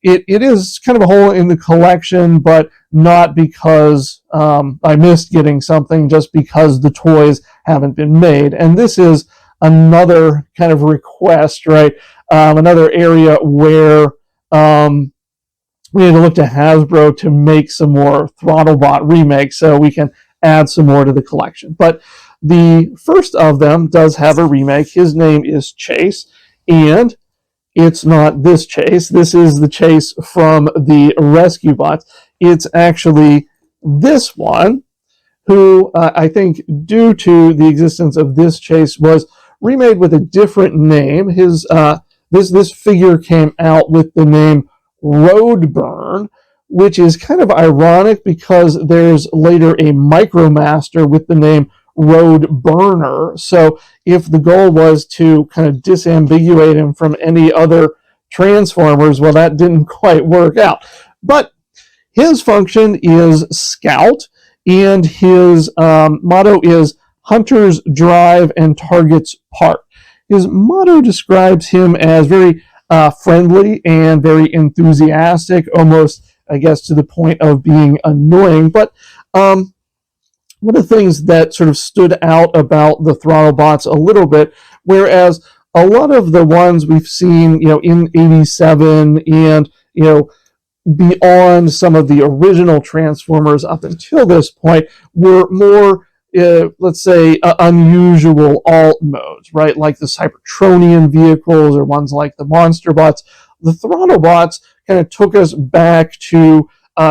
it is kind of a hole in the collection, but not because I missed getting something, just because the toys haven't been made. And this is another kind of request, right? Another area where we need to look to Hasbro to make some more Throttlebot remakes so we can add some more to the collection. But the first of them does have a remake. His name is Chase, and it's not this Chase. This is the Chase from the Rescue Bots. It's actually this one, who I think, due to the existence of this Chase, was remade with a different name. This figure came out with the name Roadburn, which is kind of ironic because there's later a Micromaster with the name Road Burner. So if the goal was to kind of disambiguate him from any other Transformers, well, that didn't quite work out. But his function is Scout, and his motto is Hunters Drive and Targets Park. His motto describes him as very friendly and very enthusiastic, almost, I guess, to the point of being annoying. But one of the things that sort of stood out about the Throttlebots a little bit, whereas a lot of the ones we've seen, in '87 and, beyond some of the original Transformers up until this point, were more, let's say, unusual alt modes, right? Like the Cybertronian vehicles or ones like the Monster Bots. The Throttlebots kind of took us back to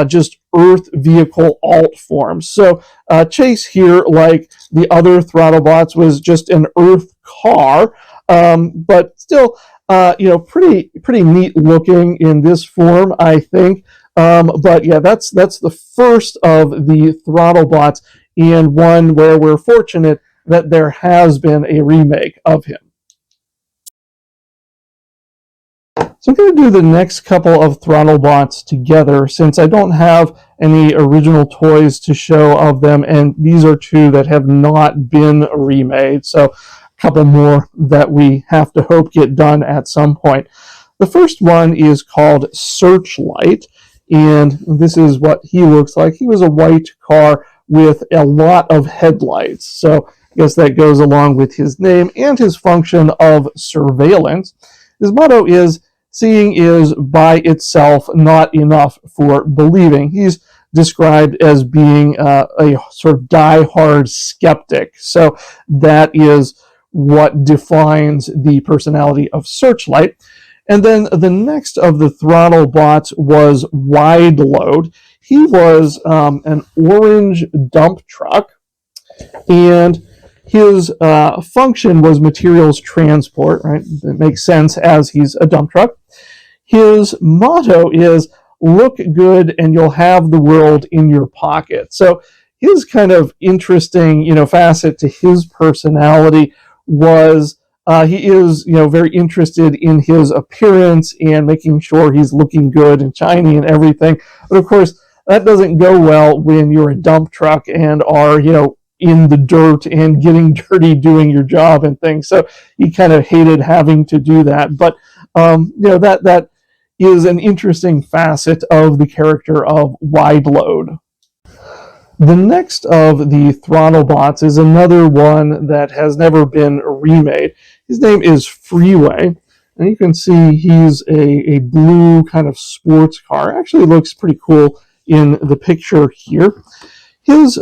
just Earth vehicle alt forms. So Chase here, like the other Throttlebots, was just an Earth car, but still, pretty neat looking in this form, I think. But yeah, that's the first of the Throttlebots, and one where we're fortunate that there has been a remake of him. So I'm going to do the next couple of Throttlebots together, since I don't have any original toys to show of them, and these are 2 that have not been remade. So a couple more that we have to hope get done at some point. The first one is called Searchlight, and this is what he looks like. He was a white car with a lot of headlights, so I guess that goes along with his name and his function of surveillance. His motto is, seeing is by itself not enough for believing. He's described as being a sort of die-hard skeptic, so that is what defines the personality of Searchlight. And then the next of the Throttlebots was Wide Load. He was an orange dump truck, and his function was materials transport, right? That makes sense as he's a dump truck. His motto is, look good and you'll have the world in your pocket. So his kind of interesting, facet to his personality was he is, very interested in his appearance and making sure he's looking good and shiny and everything. But of course, that doesn't go well when you're a dump truck and are, in the dirt and getting dirty doing your job and things. So he kind of hated having to do that. But, that is an interesting facet of the character of Wide Load. The next of the Throttlebots is another one that has never been remade. His name is Freeway, and you can see he's a blue kind of sports car. Actually looks pretty cool in the picture here. His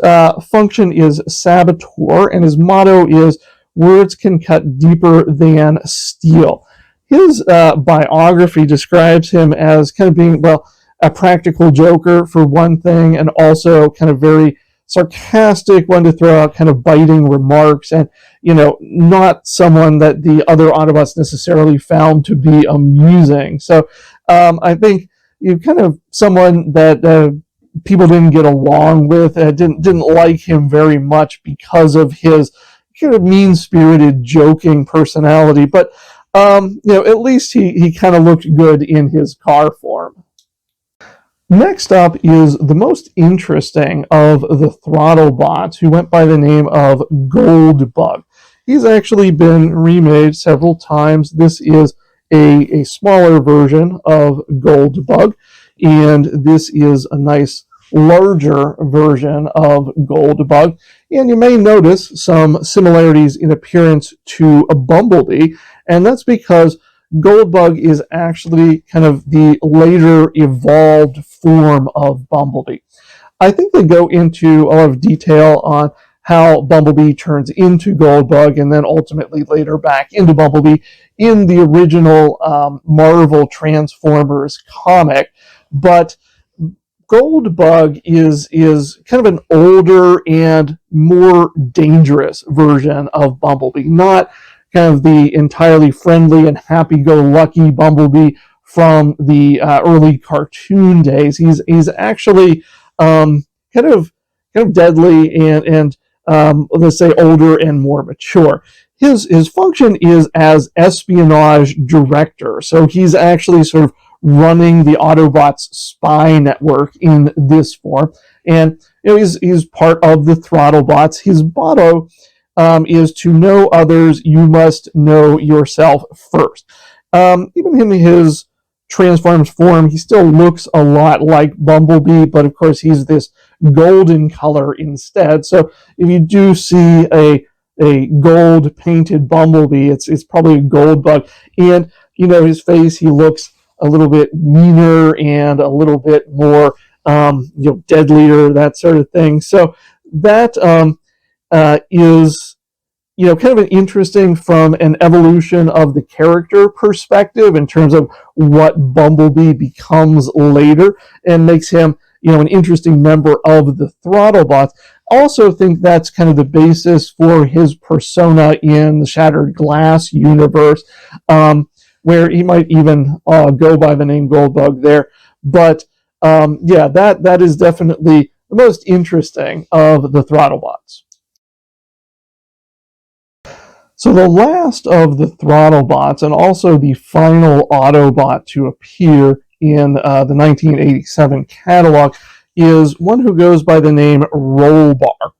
function is saboteur, and his motto is words can cut deeper than steel. His biography describes him as kind of being, well, a practical joker for one thing, and also kind of very sarcastic, one to throw out kind of biting remarks, and not someone that the other Autobots necessarily found to be amusing. So I think you kind of someone that people didn't get along with, didn't like him very much because of his kind of mean-spirited, joking personality. But at least he kind of looked good in his car form. Next up is the most interesting of the Throttlebots, who went by the name of Goldbug. He's actually been remade several times. This is a smaller version of Goldbug, and this is a nice larger version of Goldbug. And you may notice some similarities in appearance to a Bumblebee, and that's because Goldbug is actually kind of the later evolved form of Bumblebee. I think they go into a lot of detail on how Bumblebee turns into Goldbug and then ultimately later back into Bumblebee in the original Marvel Transformers comic. But Goldbug is kind of an older and more dangerous version of Bumblebee, not kind of the entirely friendly and happy-go-lucky Bumblebee from the early cartoon days. He's actually kind of deadly and let's say older and more mature. His function is as espionage director, so he's actually sort of running the Autobots spy network in this form, and he's part of the Throttlebots. His motto is to know others, you must know yourself first. Even in his transformed form, he still looks a lot like Bumblebee, but of course he's this golden color instead. So if you do see a gold painted Bumblebee, it's probably a Goldbug. And his face, he looks a little bit meaner and a little bit more deadlier, that sort of thing. So that is kind of an interesting from an evolution of the character perspective in terms of what Bumblebee becomes later, and makes him an interesting member of the Throttlebots. Also think that's kind of the basis for his persona in the Shattered Glass universe, where he might even go by the name Goldbug there. But that is definitely the most interesting of the Throttlebots. So the last of the Throttlebots, and also the final Autobot to appear in the 1987 catalog, is one who goes by the name Rollbar.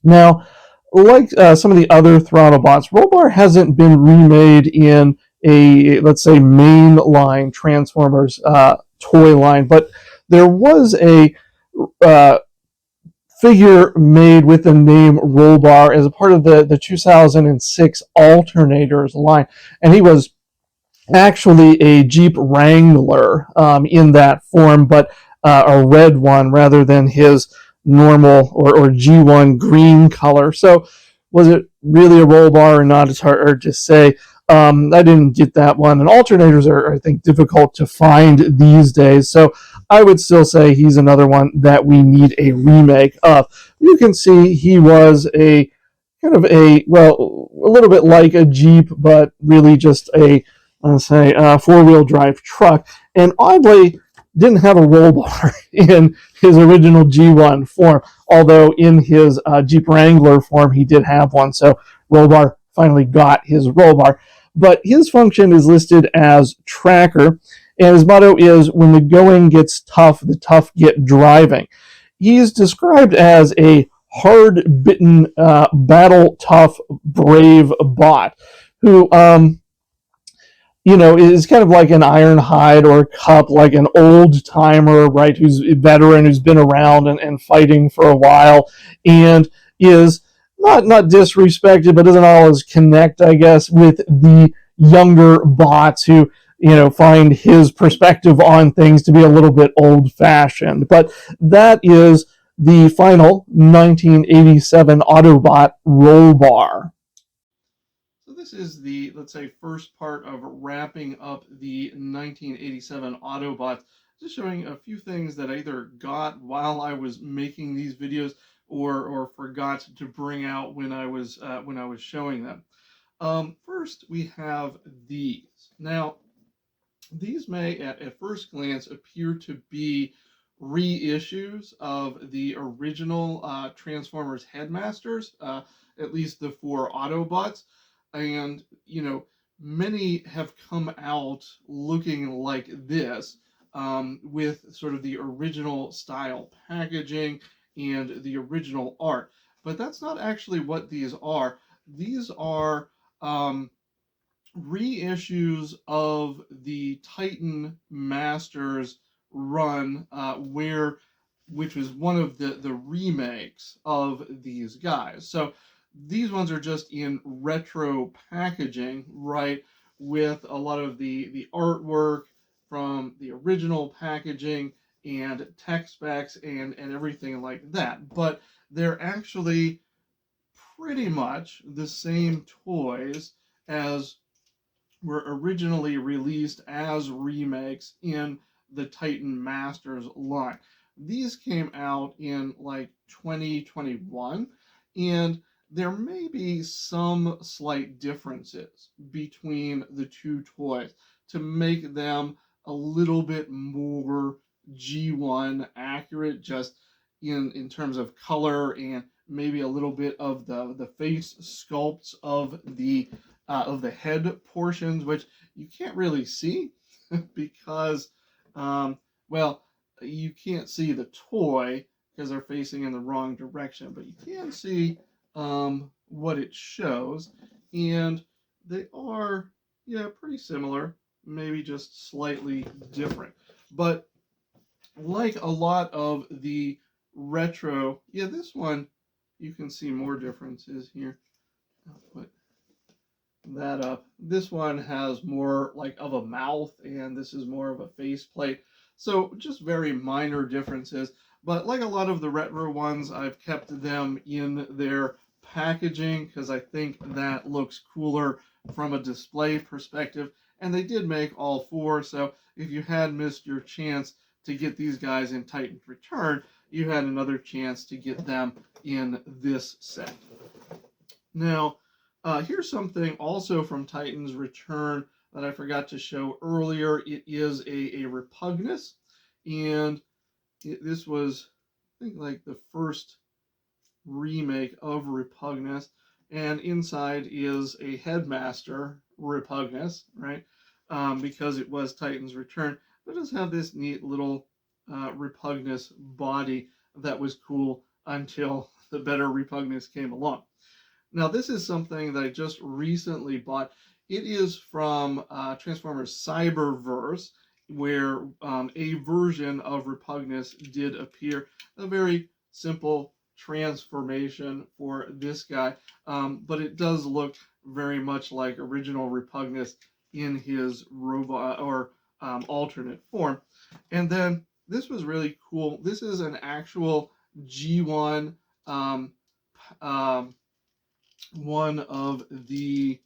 Now, like some of the other Throttlebots, Rollbar hasn't been remade in a, let's say, mainline Transformers toy line, but there was a figure made with the name Rollbar as a part of the 2006 Alternators line, and he was actually a Jeep Wrangler in that form, but a red one rather than his normal or G1 green color. So was it really a Rollbar or not? It's hard to say. I didn't get that one, and alternators are, I think, difficult to find these days, so I would still say he's another one that we need a remake of. You can see he was a kind of a little bit like a Jeep, but really just a, let's say, four-wheel drive truck, and oddly didn't have a roll bar in his original G1 form, although in his Jeep Wrangler form he did have one, so roll bar finally got his roll bar. But his function is listed as tracker, and his motto is, when the going gets tough, the tough get driving. He's described as a hard-bitten, battle-tough, brave bot who, is kind of like an Ironhide or Cup, like an old-timer, right, who's a veteran, who's been around and fighting for a while, and is not disrespected, but doesn't always connect, I guess, with the younger bots who, find his perspective on things to be a little bit old-fashioned. But that is the final 1987 Autobot roll bar. So this is the, let's say, first part of wrapping up the 1987 Autobots, just showing a few things that I either got while I was making these videos or forgot to bring out when I was showing them. First, we have these. Now, these may, at first glance, appear to be reissues of the original Transformers Headmasters, at least the four Autobots. And, many have come out looking like this, with sort of the original style packaging and the original art. But that's not actually what these are. These are reissues of the Titan Masters run, which was one of the remakes of these guys. So these ones are just in retro packaging, right, with a lot of the artwork from the original packaging and tech specs and everything like that. But they're actually pretty much the same toys as were originally released as remakes in the Titan Masters line. These came out in like 2021, and there may be some slight differences between the two toys to make them a little bit more G1 accurate, just in terms of color and maybe a little bit of the face sculpts of the head portions, which you can't really see because, well, you can't see the toy because they're facing in the wrong direction, but you can see what it shows, and they are, yeah, pretty similar, maybe just slightly different. But like a lot of the retro, yeah, this one you can see more differences here. I'll put that up. This one has more like of a mouth, and this is more of a faceplate. So just very minor differences. But like a lot of the retro ones, I've kept them in their packaging because I think that looks cooler from a display perspective. And they did make all four, so if you had missed your chance to get these guys in Titan's Return, you had another chance to get them in this set. Now, here's something also from Titan's Return that I forgot to show earlier. It is a Repugnus, and this was, I think, like the first remake of Repugnus, and inside is a Headmaster Repugnus, right? Because it was Titan's Return, but it does have this neat little Repugnus body that was cool until the better Repugnus came along. Now, this is something that I just recently bought. It is from Transformers Cyberverse, where a version of Repugnus did appear. A very simple transformation for this guy, but it does look very much like original Repugnus in his robot or alternate form. And then this was really cool. This is an actual G1 um, um, one of the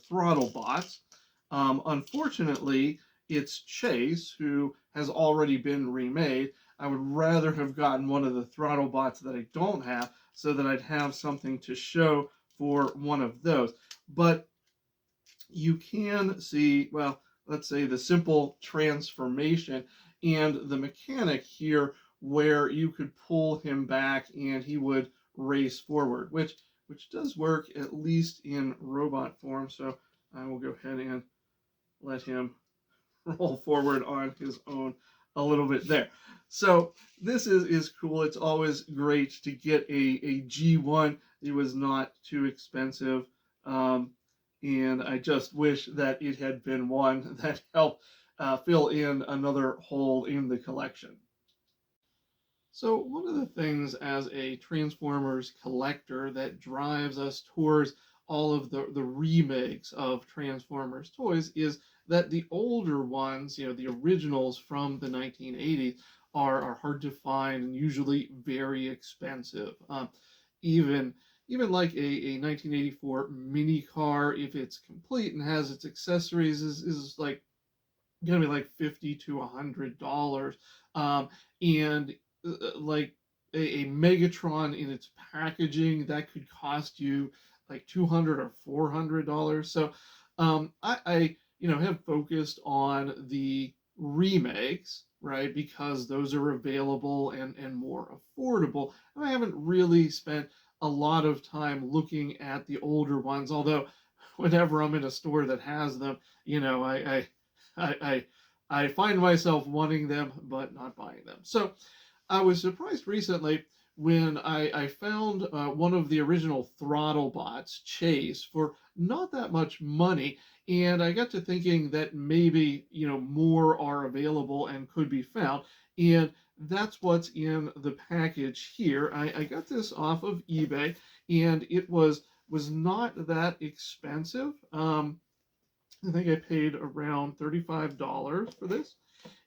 throttle bots. Unfortunately, it's Chase, who has already been remade. I would rather have gotten one of the throttle bots that I don't have, so that I'd have something to show for one of those. But you can see, well, let's say the simple transformation and the mechanic here where you could pull him back and he would race forward, which does work at least in robot form. So I will go ahead and let him roll forward on his own a little bit there. So this is cool. It's always great to get a G1. It was not too expensive. And I just wish that it had been one that helped fill in another hole in the collection. So one of the things as a Transformers collector that drives us towards all of the remakes of Transformers toys is that the older ones, the originals from the 1980s, are hard to find and usually very expensive. Even even like a 1984 mini car, if it's complete and has its accessories, is like gonna be like $50 to $100, and like a Megatron in its packaging that could cost you like $200 or $400. So I have focused on the remakes, right, because those are available and more affordable. And I haven't really spent a lot of time looking at the older ones, although whenever I'm in a store that has them, I I find myself wanting them but not buying them. So I was surprised recently when I found one of the original Throttlebots, Chase, for not that much money, and I got to thinking that maybe more are available and could be found, and that's what's in the package here. I got this off of eBay, and it was not that expensive. I think I paid around $35 for this,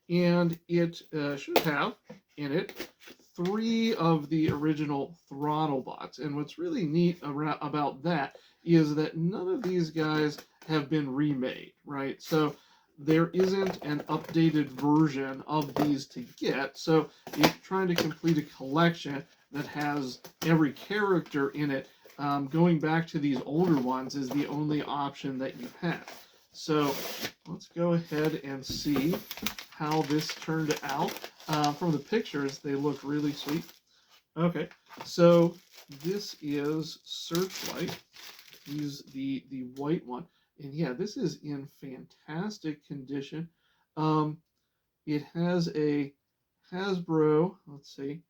and it should have in it three of the original Throttlebots. And what's really neat about that is that none of these guys have been remade, right? So there isn't an updated version of these to get. So if you're trying to complete a collection that has every character in it, going back to these older ones is the only option that you have. So let's go ahead and see how this turned out. From the pictures, they look really sweet. Okay, so this is Searchlight. Use the white one, and yeah, this is in fantastic condition. Um, it has a Hasbro, let's see,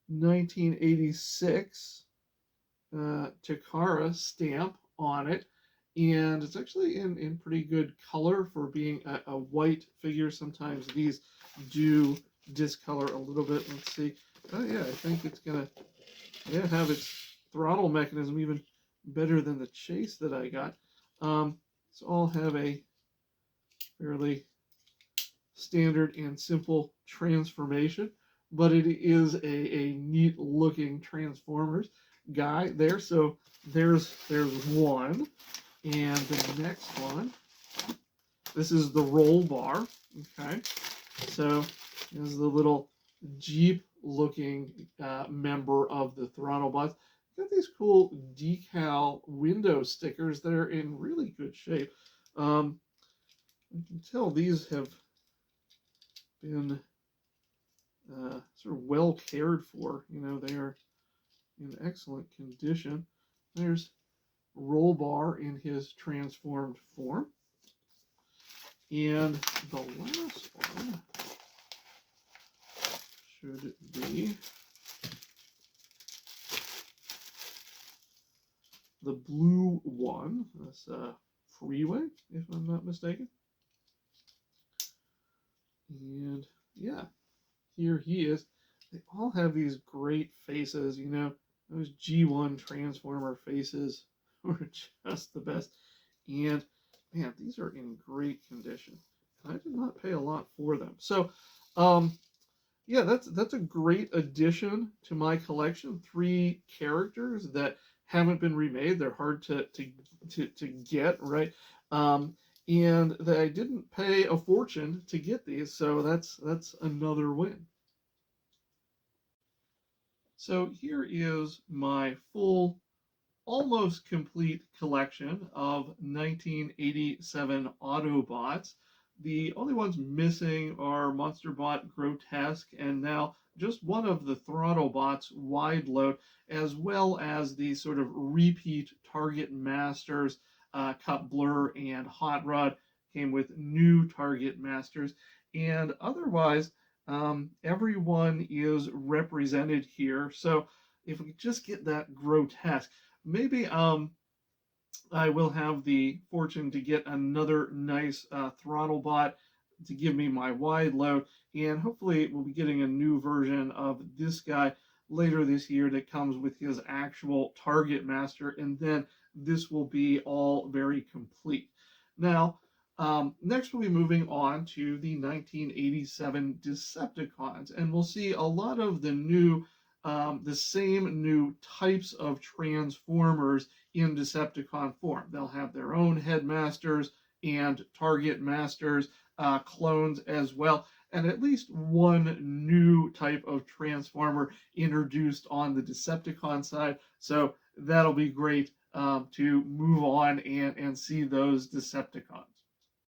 1986 Takara stamp on it, and it's actually in pretty good color for being a white figure. Sometimes these do discolor a little bit. Let's see. Oh yeah, I think it's gonna have its throttle mechanism even better than the Chase that I got. So all have a fairly standard and simple transformation, but it is a neat looking Transformers guy there. So there's one, and the next one. This is the roll bar. Okay, so this is the little Jeep looking member of the Throttlebots. Got these cool decal window stickers that are in really good shape. You can tell these have been sort of well cared for. They are in excellent condition. There's Roll Bar in his transformed form. And the last one should be the blue one. That's Freeway, if I'm not mistaken. And yeah, here he is. They all have these great faces, those G1 Transformer faces were just the best. And man, these are in great condition. I did not pay a lot for them. So, yeah, that's a great addition to my collection. Three characters that haven't been remade. They're hard to get, right? And that I didn't pay a fortune to get these, so that's another win. So here is my full, almost complete collection of 1987 Autobots. The only ones missing are Monsterbot Grotesque and now just one of the Throttlebots Wide Load, as well as the sort of repeat Target Masters, Cut Blur and Hot Rod came with new Target Masters. And otherwise, everyone is represented here. So if we could just get that grotesque, maybe I will have the fortune to get another nice Throttlebot to give me my wide load, and hopefully we'll be getting a new version of this guy later this year that comes with his actual Target Master, and then this will be all very complete. Now, Next, we'll be moving on to the 1987 Decepticons, and we'll see a lot of the same new types of Transformers in Decepticon form. They'll have their own headmasters and target masters, clones as well, and at least one new type of Transformer introduced on the Decepticon side. So that'll be great to move on and see those Decepticons.